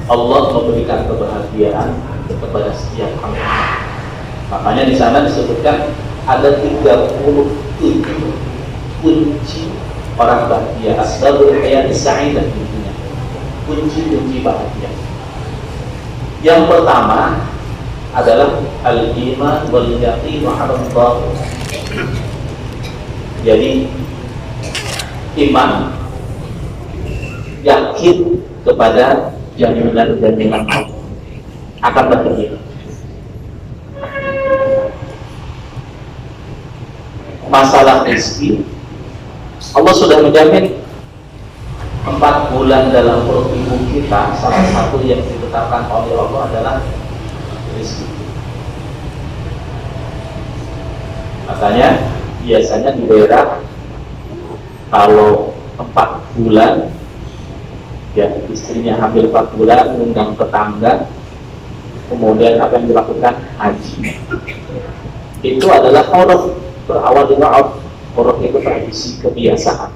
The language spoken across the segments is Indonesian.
Allah memberikan kebahagiaan kepada setiap hamba. Makanya di sana disebutkan ada 37 kunci orang bahagia, asbabul hayati sa'idah, intinya kunci-kunci bahagia. Yang pertama adalah al-iman wal yaqin wa 'ala Allah. Jadi iman, yakin kepada jaminan akan bahagia. Masalah rezeki, Allah sudah menjamin 4 bulan dalam perut ibu kita. Salah satu yang ditetapkan oleh Allah adalah rezeki. Makanya biasanya di daerah kalau 4 bulan, ya istrinya hamil 4 bulan, mengundang tetangga, kemudian apa yang dilakukan? Haji. Itu adalah uruf, berawal dari uruf itu tradisi, kebiasaan.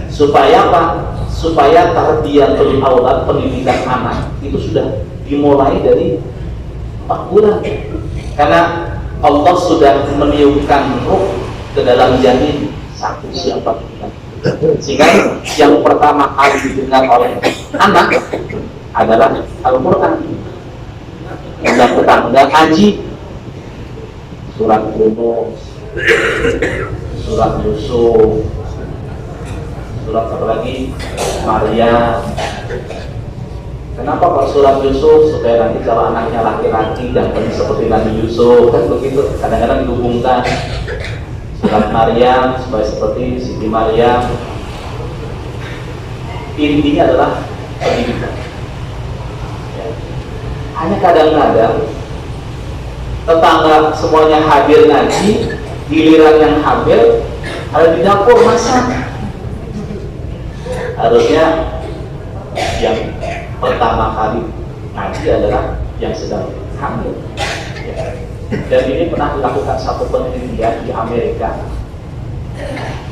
Supaya apa? Supaya tarbiyatul aulad, pendidikan anak itu sudah dimulai dari 4 bulan. Karena Allah sudah meniupkan ruh ke dalam janin satu siapa bulan. Sehingga yang pertama kali didengar oleh anak adalah Al-Quran. Yang tetangga haji, surat Yunus, surat Yusuf, surat apa lagi? Maryam. Kenapa kalau surat Yusuf? Supaya nanti kalau anaknya laki-laki dan seperti Nabi Yusuf, kan begitu. Kadang-kadang dihubungkan. Surat Maryam supaya seperti Siti Maryam. Intinya adalah pendidikan. Ya. Hanya kadang-kadang tetangga semuanya hadir ngaji, giliran yang hamil ada di dapur masak. Harusnya yang pertama kali ngaji adalah yang sedang hamil. Ya. Dan ini pernah dilakukan satu penelitian di Amerika.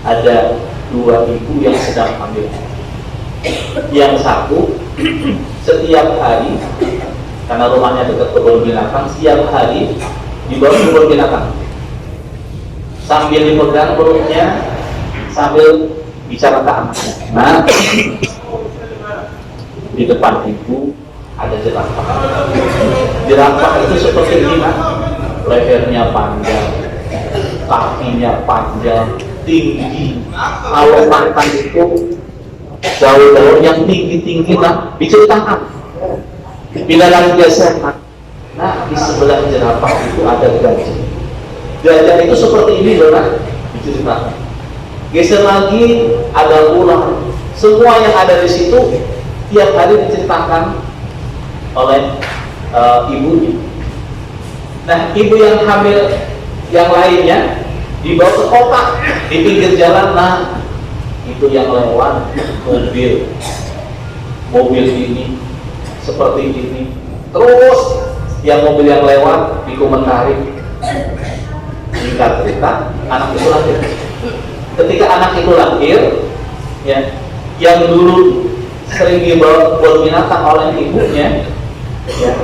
Ada 2 ibu yang sedang hamil. Yang satu setiap hari, karena rumahnya dekat kebun binatang, setiap hari dibawa ke kebun binatang sambil dipegang perutnya, sambil bicara ke anaknya. Nah, di depan ibu ada jerapah. Jerapah itu seperti ini, lehernya panjang, kakinya panjang, tinggi. Kalau makan itu daun-daun yang tinggi-tinggi lah diceritakan. Bila lagi dia sehat, nah di sebelah jerapah itu ada gajah. Gajah itu seperti ini loh, diceritakan. Geser lagi ada ular. Semua yang ada di situ tiap hari diceritakan oleh ibunya. Nah, ibu yang hamil yang lainnya dibawa ke kota, di pinggir jalan. Nah, itu yang lewat mobil ini seperti ini. Terus yang mobil yang lewat dikomentari. Singkat cerita, anak itu lahir. Ketika anak itu lahir, ya, yang dulu sering dibawa buat binatang oleh ibunya, ya,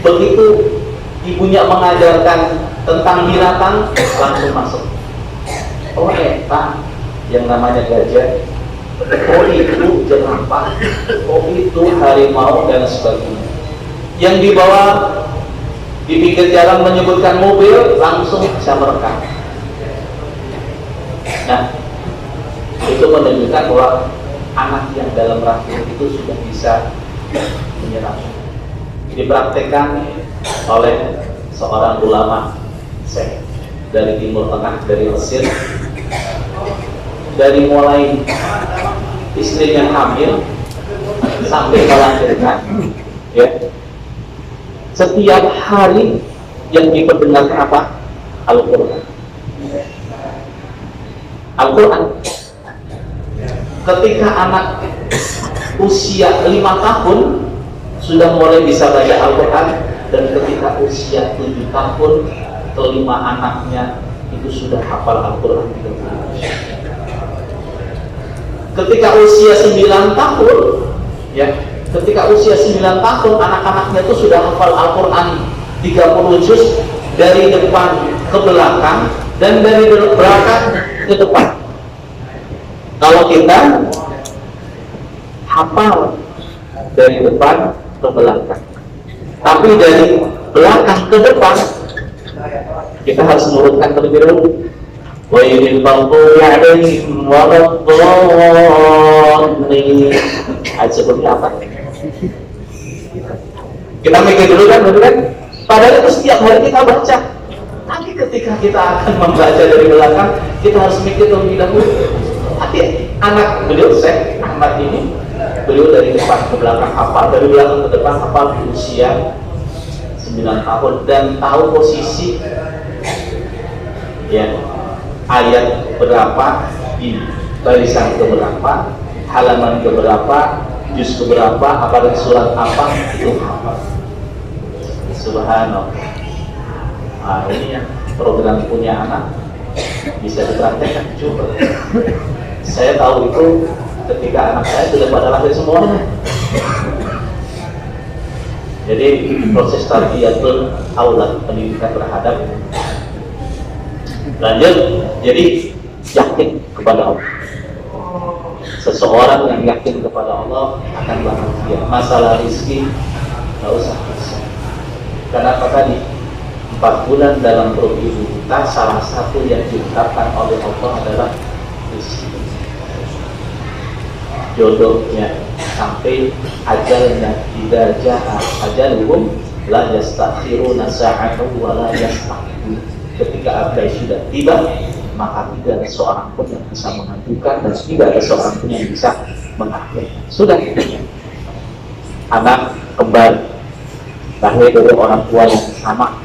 begitu ibunya mengajarkan tentang binatang, langsung masuk. Oh, eta yang namanya gajah, oh itu jerapah, oh itu harimau dan sebagainya. Yang dibawa di pinggir jalan menyebutkan mobil, langsung bisa merekam. Nah, itu menunjukkan bahwa anak yang dalam rahim itu sudah bisa menyerap. Dipraktekkan oleh seorang ulama Syekh dari Timur Tengah, dari Mesir. Dari mulai istrinya hamil sampai melahirkan, ya, setiap hari yang diperdengarkan apa? Al-Quran. Al-Quran. Ketika anak usia 5 tahun sudah mulai bisa baca Al-Quran, dan ketika usia 7 tahun kelima anaknya itu sudah hafal Al-Quran 30 juz. ketika usia 9 tahun, ya, ketika usia 9 tahun anak-anaknya itu sudah hafal Al-Quran 30 juz dari depan ke belakang dan dari belakang ke depan. Kalau kita hafal dari depan ke belakang, tapi dari belakang ke depan kita harus menurutkan terlebih dahulu. Wa idil maghdubi 'alaihim waladdallin. Ayat sebelumnya apa? Kita mikir dulu kan, betul kan? Padahal itu setiap hari kita baca. Tapi ketika kita akan membaca dari belakang, kita harus mikir terlebih dahulu. Hati anak beliau, Syekh Ahmad ini, beliau dari depan ke belakang hafal, dari belakang ke depan hafal di usia 9 tahun dan tahu posisi, ya, ayat berapa di barisan keberapa, halaman keberapa, juz keberapa, apalagi surat apa, itu hafal. Subhanallah. Nah, ini yang program punya anak bisa dipraktekkan coba. Saya tahu itu ketika anak saya sudah pada lahir semuanya. Jadi proses tarbiyatul aulad, pendidikan terhadap. Lanjut, jadi yakin kepada Allah. Seseorang yang yakin kepada Allah akan bahagia. Masalah rezeki nggak usah risau. Karena apa tadi? 4 bulan dalam perut ibu kita, salah satu yang ditetapkan oleh Allah adalah rezeki. Jodohnya sampai ajalnya, idza jaa ajaluhum la yastakhiruna sa'atan wa la yastaqdimun. Ketika ajal sudah tiba, maka tidak ada seorang pun yang bisa mengajukan dan tidak ada seorang pun yang bisa mengakhirkan. Sudah. Anak kembar lahir dari orang tua yang sama,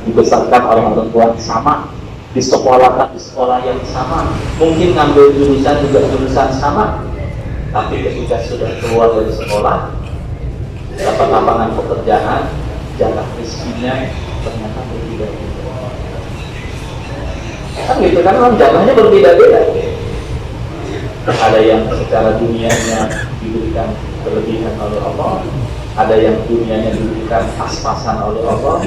dibesarkan oleh orang tua yang sama, disekolahkan di sekolah yang sama, mungkin ngambil jurusan juga jurusan sama, tapi ketika sudah keluar dari sekolah, dapat lapangan pekerjaan, jatah rezekinya ternyata berbeda-beda. Kan gitu kan, orang jatahnya berbeda-beda. Ada yang secara dunianya diberikan kelebihan oleh Allah, ada yang dunianya diberikan pas-pasan oleh Allah,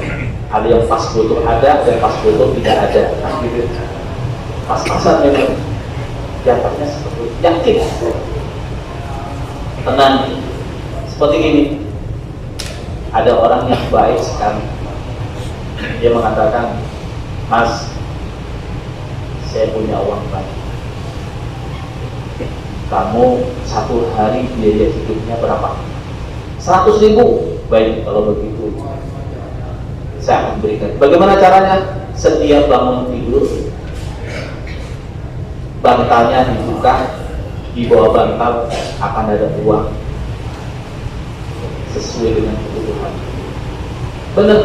ada yang pas butuh ada, dan pas butuh tidak ada. Nah, gitu. Pas-pasan memang jatahnya seperti itu. Yakin, tenang. Seperti ini, ada orang yang baik sekali. Dia mengatakan, Mas, saya punya uang banyak. Kamu satu hari biaya hidupnya berapa? 100.000. Baik, kalau begitu saya akan berikan. Bagaimana caranya? Setiap bangun tidur, bantalnya dibuka, di bawah bantal akan ada uang sesuai dengan kebutuhan. Benar.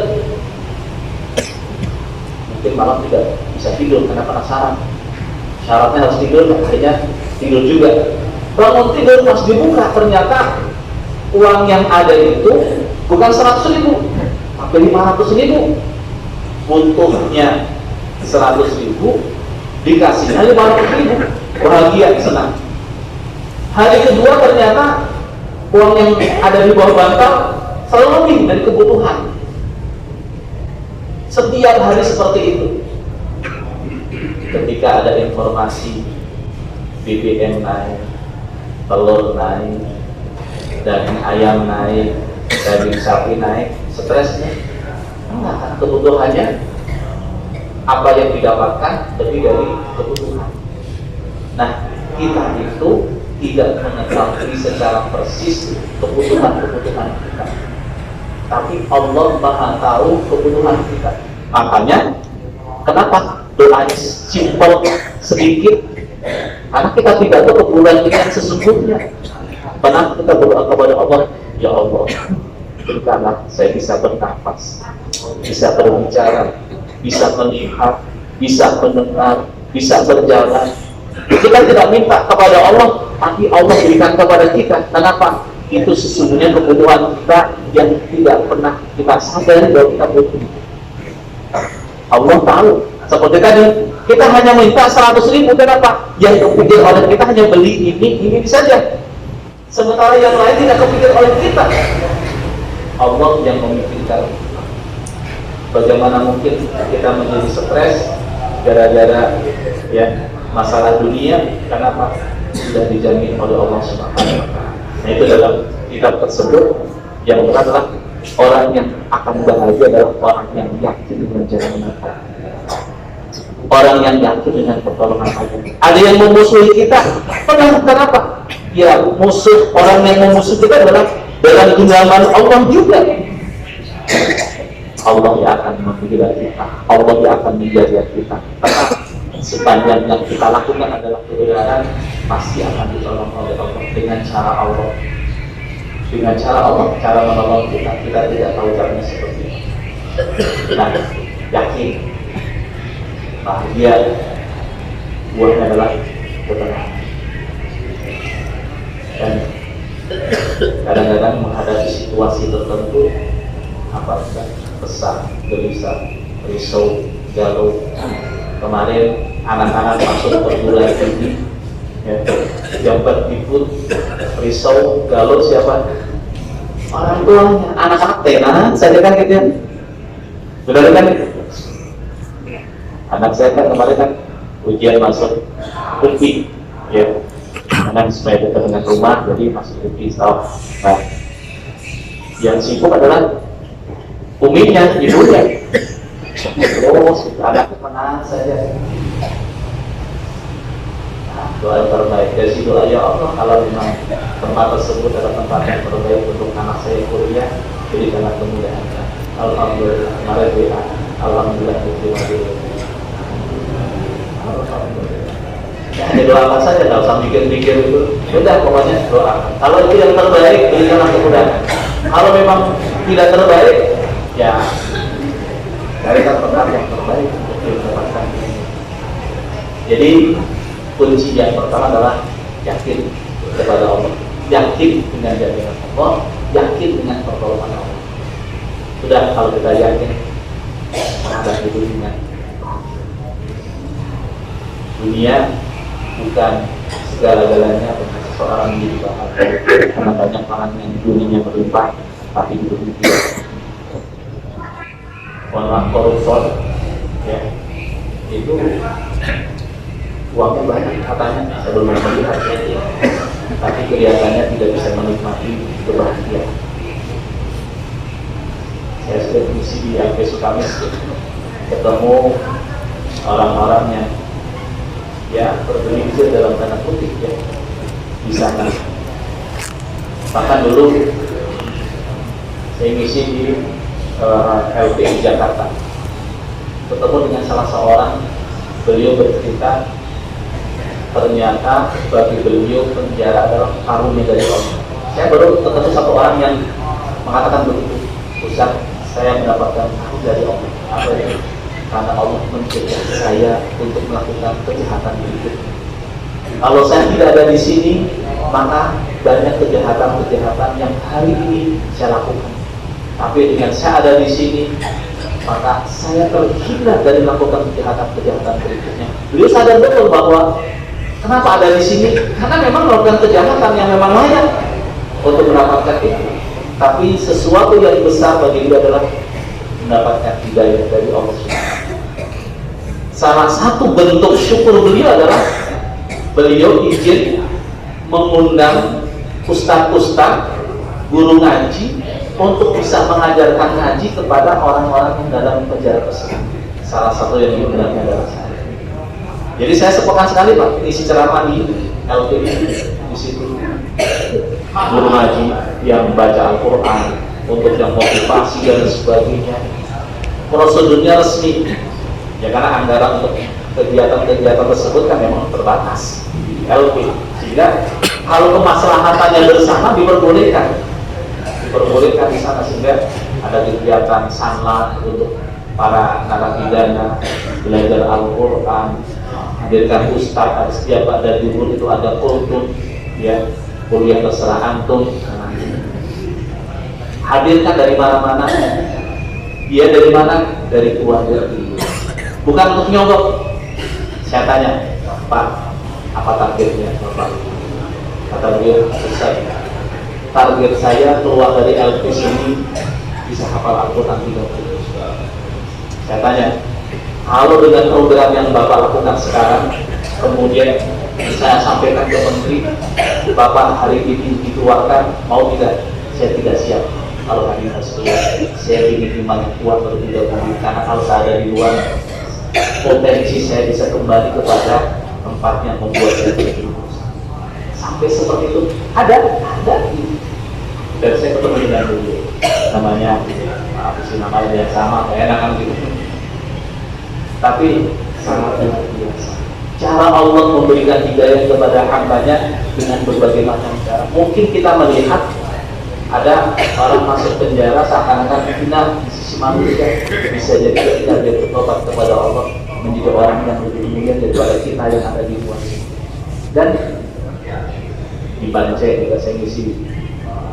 Mungkin malam tidak bisa tidur karena penasaran. Syaratnya harus tidur, akhirnya tidur juga. Bangun tidur, pas dibuka ternyata uang yang ada itu bukan 100.000, tapi 500.000. Butuhnya 100.000, dikasihnya 500.000. Bahagia, senang. Hari kedua ternyata uang yang ada di bawah bantal selalu lebih dari kebutuhan. Setiap hari seperti itu. Ketika ada informasi BBM naik, telur naik, daging ayam naik, daging sapi naik, stresnya enggak, kan kebutuhannya apa yang didapatkan lebih dari kebutuhan. Nah, kita itu tidak mengetahui secara persis kebutuhan-kebutuhan kita, tapi Allah Maha tahu kebutuhan kita. Makanya kenapa doanya simpel sedikit? Karena kita tidak tahu kebutuhan kita yang sesungguhnya. Pernah kita berdoa kepada Allah, ya Allah, berikanlah saya bisa bernafas, bisa berbicara, bisa melihat, bisa mendengar, bisa berjalan. Kita tidak minta kepada Allah, tapi Allah berikan kepada kita. Kenapa? Itu sesungguhnya kebutuhan kita yang tidak pernah kita sadari bahwa kita butuh. Allah tahu Seperti tadi, kita hanya minta 100.000, kenapa? Yang kepikir oleh kita hanya beli ini saja. Sementara yang lain tidak kepikir oleh kita. Allah yang memikirkan. Bagaimana mungkin kita menjadi stres gara-gara ya masalah dunia? Kenapa? Sudah dijamin oleh Allah Subhanahu wa Ta'ala. Nah, itu dalam kitab tersebut yang adalah orang yang akan bahagia adalah orang yang yakin dengan jalan Allah. Orang yang yakin dengan pertolongan Allah. Ada yang memusuhi kita, kenapa? Ya, musuh orang yang memusuh kita adalah dalam genggaman Allah juga. Allah yang akan membela kita, Allah yang akan menjaga kita. Karena sepanjang yang kita lakukan adalah kebenaran, pasti akan ditolong oleh Allah dengan cara Allah. Dengan cara Allah, cara menolong kita tidak tahu caranya seperti itu. Nah, yakin, bahagia, buahnya adalah ketenangan. Dan kadang-kadang menghadapi situasi tertentu, apa enggak kesal, gelisah, risau, galau. Kemarin anak-anak masuk perguruan tinggi, ya, jam berikut risau, galau siapa? Orang tuanya. Anak-anak tenan saja kan gitu ya. Benar kan? Anak saya kan kemarin kan ujian masuk UPI, ya. Karena supaya dekat dengan rumah, jadi masuk UPI setahun. Nah, yang sibuk adalah uminya, ibunya. Terus anak tenang saja. Nah, doa yang terbaik dari situ, ya Allah, kalau memang tempat tersebut adalah tempat yang terbaik untuk anak saya kuliah, berikanlah kemudahan. Alhamdulillah, mari alhamdulillah, terima kasih. Alhamdulillah. Ya, hanya doakan saja, tidak usah mikir-mikir itu. Sudah, pokoknya doakan. Kalau itu yang terbaik, berikanlah kemudahan. Kalau memang tidak terbaik, ya carikan tempat yang terbaik untuk mendapatkan ini. Jadi kunci yang pertama adalah yakin kepada Allah, yakin dengan jaminan Allah, yakin dengan pertolongan Allah. Sudah, kalau kita yakin menghadapi dunia bukan segala-galanya untuk seseorang menjadi bahagia, karena banyak orang yang dunianya berlimpah tapi hidup tidak. Orang koruptor, ya, itu uangnya banyak katanya sebelum melihat, tapi kelihatannya tidak bisa menikmati kebahagiaan. Saya sudah mengisi di LP Sukamis, ketemu orang-orang yang ya bergelintir dalam tanda kutip ya di sana. Bahkan dulu saya ngisi di LPI Jakarta, ketemu dengan salah seorang, beliau bercerita ternyata bagi beliau penjara adalah karunia dari Allah. Saya baru ketemu satu orang yang mengatakan begitu, Ustaz, saya mendapatkan karunia dari Allah. Apa itu? Karena Allah mencegah saya untuk melakukan kejahatan berikutnya. Kalau saya tidak ada di sini, maka banyak kejahatan-kejahatan yang hari ini saya lakukan. Tapi dengan saya ada di sini, maka saya terhindar dari melakukan kejahatan-kejahatan berikutnya. Beliau sadar betul bahwa kenapa ada di sini? Karena memang melakukan kejahatan yang memang layak untuk mendapatkan itu. Tapi sesuatu yang besar bagi dia adalah mendapatkan hidayah dari Allah SWT. Salah satu bentuk syukur beliau adalah beliau izin mengundang ustaz-ustaz, guru ngaji untuk bisa mengajarkan ngaji kepada orang-orang yang dalam penjara tersebut. Salah satu yang diundangnya adalah saya. Jadi saya sepekan sekali Pak isi ceramah di LPI di situ. Guru ngaji yang baca Al-Quran, untuk yang motivasi dan sebagainya. Prosedurnya resmi. Ya karena anggaran untuk kegiatan-kegiatan tersebut kan memang terbatas di LPI. Sehingga kalau kemaslahatannya bersama diperbolehkan di sana, sehingga ada kegiatan sanlat untuk para narapidana, belajar Al-Quran, hadirkan ustaz, ada setiap ada libur itu ada kultum, ya kuliah terserah antum. Hadirkan dari mana-mana, dia dari mana? Dari keluarga. bukan untuk nyogok. Saya tanya, Pak, apa targetnya Bapak? Kata beliau, Ustaz, target saya keluar dari LPS ini bisa hafal Al-Quran 30. Saya tanya, kalau dengan program yang Bapak lakukan sekarang, kemudian saya sampaikan ke Menteri, Bapak hari ini dikeluarkan, mau tidak? Saya tidak siap. Kalau hari ini harus keluar, saya ingin iman kuat terlebih dahulu, karena kalau saya ada di luar, potensi saya bisa kembali kepada tempat yang membuat saya terjun. Sampai seperti itu ada. Dan saya ketemu dengan dulu, namanya apa sih namanya yang sama, kayak enak kan gitu. Tapi sangat luar biasa. Cara Allah memberikan hidayah kepada hambanya dengan berbagai macam cara. Mungkin kita melihat ada orang masuk penjara seakan-akan hina di sisi manusia, bisa jadi ketika dia bertobat kepada Allah menjadi orang yang lebih mulia daripada kita yang ada di luar. Dan di Banjai juga saya ngisi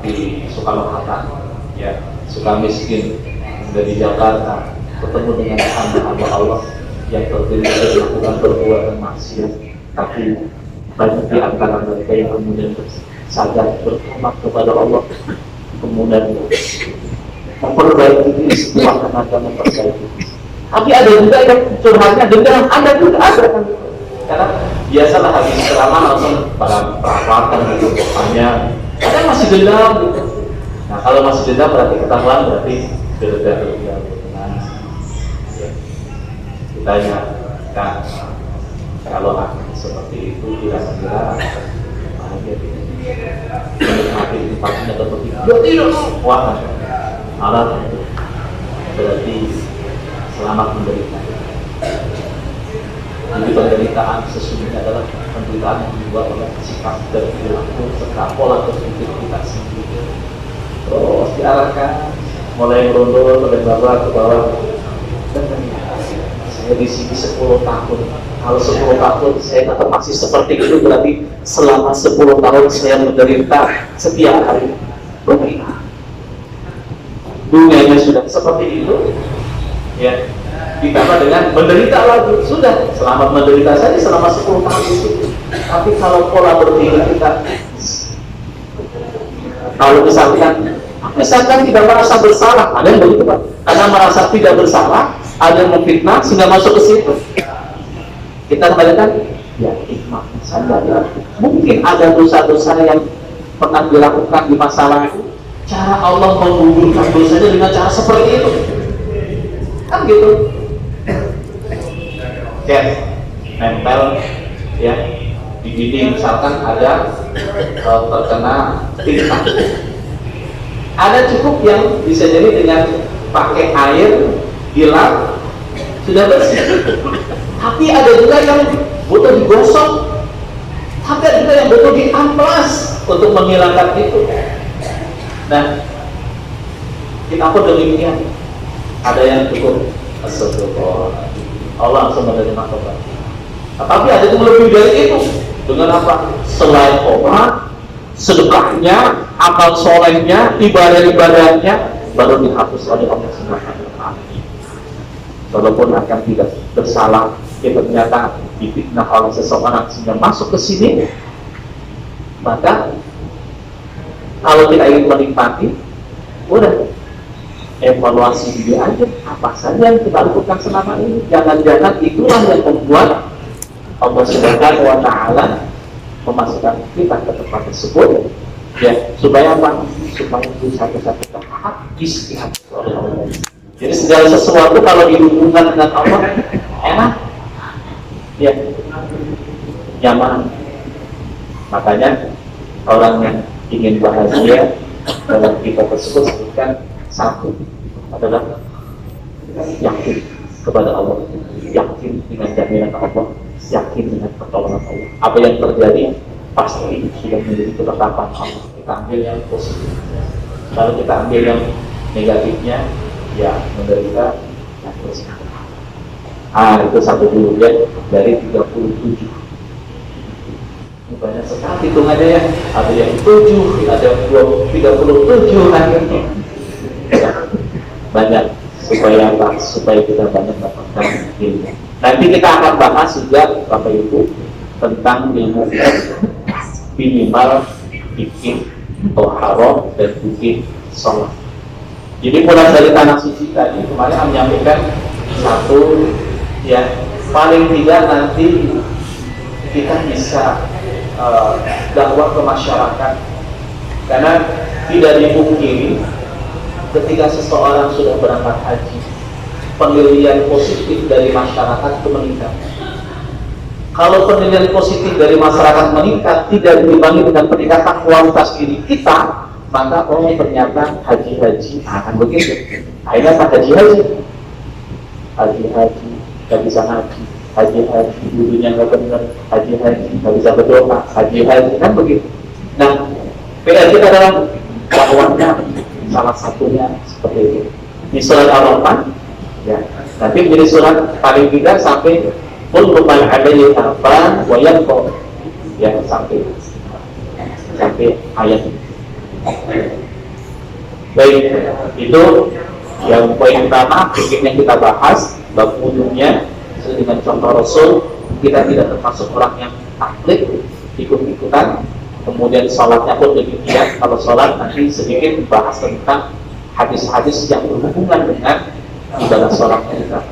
di Soekarno-Hatta, ya, suka miskin dari Jakarta, ketemu dengan hamba-hamba Allah yang terdiri dari melakukan perbuatan maksiat, tapi banyak di antara mereka yang kemudian sadar bertobat kepada Allah, kemudian memperbaiki diri, semua tenaga memperbaiki. Tapi ada juga yang curhatnya dendam, ada juga ada kan. Karena biasalah habis ceramah langsung pada perawatan gitu, hanya ada yang masih dendam gitu. Nah kalau masih dendam berarti ketahuan, berarti dendam. Nah, ya. Ditanya, nah kalau seperti itu kira-kira bahagia menikmati tempatnya atau tidak? Wah, malah berarti selamat menderita. Jadi penderitaan sesungguhnya adalah penderitaan yang dibuat oleh sikap dan perilaku serta pola berpikir kita sendiri. Terus diarahkan mulai merundul oleh bawah ke bawah. Dan saya di sini 10 tahun. Kalau 10 tahun saya tetap masih seperti itu, berarti selama 10 tahun saya menderita setiap hari. Menderita. Dunianya sudah seperti itu, ya. Ditambah dengan menderita lagi, sudah selamat menderita saja selama 10 tahun itu. Tapi kalau pola berpikir kita, kalau misalkan tidak merasa bersalah, ada yang begitu Pak, karena merasa tidak bersalah, ada yang memfitnah sehingga masuk ke situ. Kita kembalikan, ya hikmah saja. Ya. Mungkin ada dosa-dosa yang pernah dilakukan di masa lalu, cara Allah menggugurkan dosanya dengan cara seperti itu, kan gitu. Ya, nempel ya di dinding, misalkan ada terkena tinta, ada cukup yang bisa jadi dengan pakai air dilap sudah bersih. Tapi ada juga yang butuh digosok, tapi ada juga yang butuh diamplas untuk menghilangkan itu. Nah, kita pun demikian. Ada yang cukup astagfirullah, Allah langsung menerima tobat. Tapi ada yang lebih dari itu. Dengan apa? Selain tobat, sedekahnya, amal solehnya, ibadah-ibadahnya baru dihapus oleh Allah Subhanahu wa Ta'ala. Walaupun akan tidak bersalah, ya ternyata difitnah oleh seseorang sehingga masuk ke sini, maka kalau kita ingin menikmati, udah evaluasi diri aja, apa saja yang kita lakukan selama ini. Jangan-jangan itulah yang membuat Allah Subhanahu wa Ta'ala memasukkan kita ke tempat tersebut, ya, supaya apa? Supaya bisa kita habis oleh Allah. Jadi segala sesuatu kalau dihubungkan dengan Allah enak, ya, nyaman. Makanya orang yang ingin bahagia dalam kita tersebut sebutkan satu adalah yakin kepada Allah, yakin dengan jaminan Allah, yakin dengan pertolongan Allah. Apa yang terjadi pasti sudah menjadi ketetapan Allah. Kita ambil yang positif. Kalau kita ambil yang negatifnya, ya menderita yang positif. Itu satu dulu ya, dari 37. Banyak sekali hitung aja ya. Ada yang 7, ada yang 37 akhirnya. Banyak supaya kita banyak mendapatkan ilmu. Nanti kita akan bahas juga Bapak Ibu tentang ilmu minimal fikih toharoh dan fikih sholat. Jadi mulai dari tanah suci tadi kemarin kami menyampaikan satu, ya paling tidak nanti kita bisa dakwah ke masyarakat, karena tidak dipungkiri ketika seseorang sudah berangkat haji, penilaian positif dari masyarakat itu meningkat. Kalau penilaian positif dari masyarakat meningkat tidak diimbangi dengan peningkatan kualitas diri kita, maka ternyata haji-haji akan begitu. Akhirnya tak haji-haji, gak bisa haji, dulunya nggak benar, haji, nggak bisa berdoa, haji, kan begitu. Nah, PR kita dalam dakwahnya salah satunya seperti itu. Di surat Al-Rahman, ya, nanti menjadi surat paling tidak sampai kullu man 'alaiha fan wa yabqa, ya, sampai ayat ini. Baik, itu yang poin pertama yang kita bahas, bab wudhunya dengan contoh Rasul. Kita tidak termasuk orang yang taklid, ikut-ikutan. Kemudian sholatnya pun demikian. Kalau sholat nanti sedikit bahas tentang hadis-hadis yang berhubungan dengan ibadah sholat kita.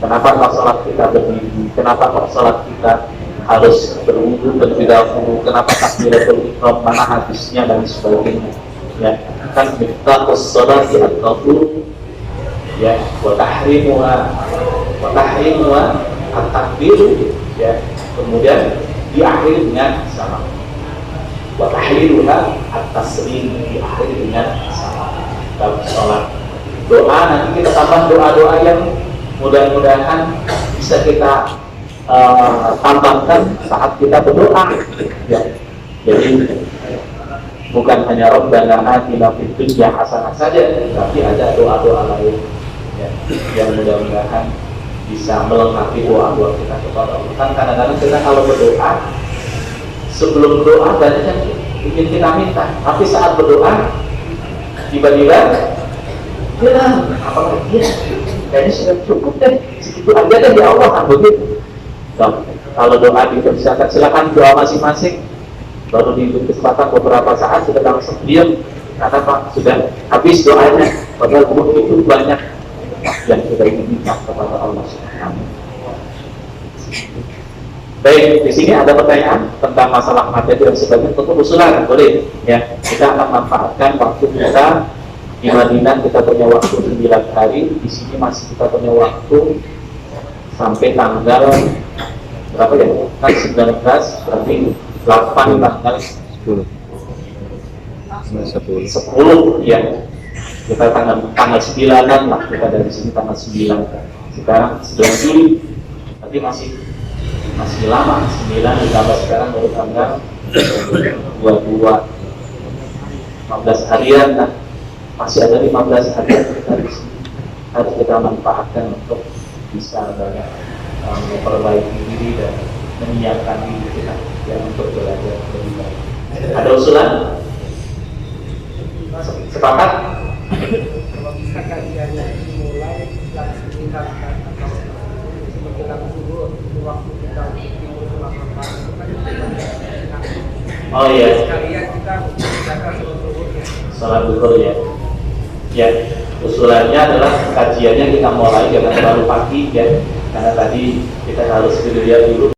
Kenapa kalau sholat kita berdiri? Kenapa kalau sholat kita harus berwudu terlebih dahulu? Kenapa takbiratul ihram, mana hadisnya dan sebagainya? Ya, kan kita sholat di al-qabul, ya, wa tahrimuha at-takbiru, ya, kemudian diakhiri dengan salam. Wa tahliluha at-taslim, diakhiri dengan salam. Dalam sholat doa nanti kita tambah doa-doa yang mudah-mudahan bisa kita tambahkan saat kita berdoa, ya. Jadi bukan hanya Rabbana atina fid dunya hasanah saja, tapi ada doa-doa lain, ya, yang mudah-mudahan bisa melengkapi doa-doa kita kepada Allah. Kan kadang-kadang kita kalau berdoa, sebelum berdoa banyak yang ingin kita minta, tapi saat berdoa tiba-tiba ya apa lagi ya, kayaknya sudah cukup deh, segitu aja deh ya Allah, kan begitu. Nah, kalau doa dipersilakan, silakan doa masing-masing. Baru di kesempatan beberapa saat sudah langsung diam, karena Pak sudah habis doanya. Padahal begitu banyak yang kita ingin minta kepada Allah Subhanahu. Baik, di sini ada pertanyaan tentang masalah materi dan sebagainya. Tentu usulan boleh, ya. Kita akan manfaatkan waktu kita di Madinah. Kita punya waktu 9 hari. Di sini masih kita punya waktu sampai tanggal berapa ya? Kan 19, berarti 8 tanggal 10, ya. Kita tanggal 9-an lah, kita dari sini tanggal 9. Sekarang 9 Juli, tapi masih lama. 9 ditambah sekarang baru tanggal 22, 15 harian lah. Masih ada 15 harian kita di sini. Harus kita manfaatkan untuk bisa memperbaiki diri dan menyiapkan diri kita, ya, untuk belajar lebih baik. Ada usulan? Sepakat? Kalau bisa kajiannya dimulai langsung meningkatkan atau menjelang subuh, waktu kita tidur selama itu kan oh iya, sekalian kita menjaga seluruhnya salat zuhur, ya. Ya, usulannya adalah kajiannya kita mulai jangan terlalu pagi, ya, karena tadi kita harus dilihat dulu